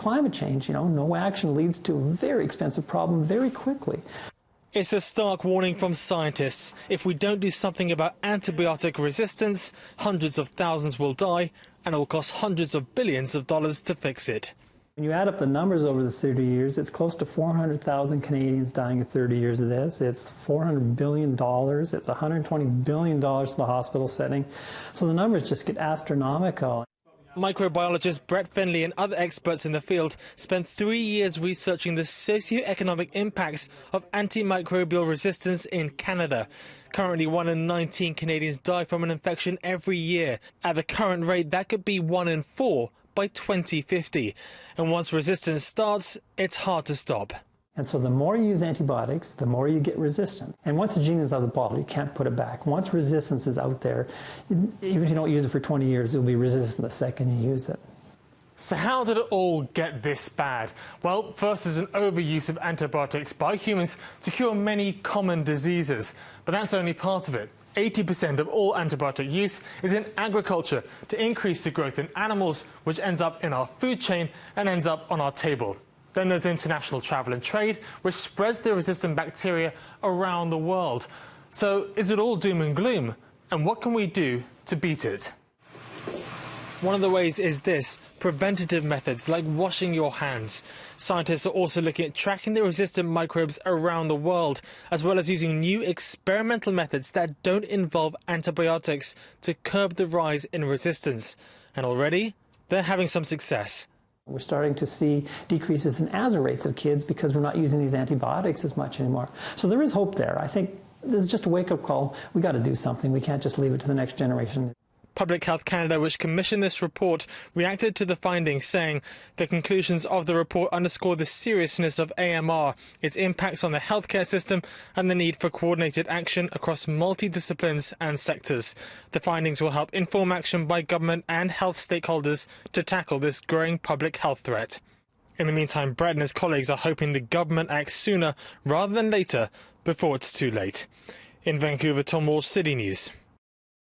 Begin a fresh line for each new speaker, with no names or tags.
Climate change, no action leads to a very expensive problem very quickly.
It's a stark warning from scientists. If we don't do something about antibiotic resistance, hundreds of thousands will die, and it will cost hundreds of billions of dollars to fix it.
When you add up the numbers over the 30 years, it's close to 400,000 Canadians dying in 30 years of this. It's $400 billion. It's $120 billion to the hospital setting. So the numbers just get astronomical.
Microbiologist Brett Finley and other experts in the field spent 3 years researching the socio-economic impacts of antimicrobial resistance in Canada. Currently, 1 in 19 Canadians die from an infection every year. At the current rate, that could be 1 in 4 by 2050. And once resistance starts, it's hard to stop.
And so the more you use antibiotics, the more you get resistant. And once the gene is out of the bottle, you can't put it back. Once resistance is out there, even if you don't use it for 20 years, it'll be resistant the second you use it.
So how did it all get this bad? Well, first is an overuse of antibiotics by humans to cure many common diseases. But that's only part of it. 80% of all antibiotic use is in agriculture to increase the growth in animals, which ends up in our food chain and ends up on our table. Then there's international travel and trade, which spreads the resistant bacteria around the world. So is it all doom and gloom? And what can we do to beat it? One of the ways is this: preventative methods like washing your hands. Scientists are also looking at tracking the resistant microbes around the world, as well as using new experimental methods that don't involve antibiotics to curb the rise in resistance. And already, they're having some success.
We're starting to see decreases in asthma rates of kids because we're not using these antibiotics as much anymore. So there is hope there. I think this is just a wake-up call. We've got to do something. We can't just leave it to the next generation.
Public Health Canada, which commissioned this report, reacted to the findings, saying the conclusions of the report underscore the seriousness of AMR, its impacts on the healthcare system, and the need for coordinated action across multidisciplines and sectors. The findings will help inform action by government and health stakeholders to tackle this growing public health threat. In the meantime, Brett and his colleagues are hoping the government acts sooner rather than later, before it's too late. In Vancouver, Tom Walsh, City News.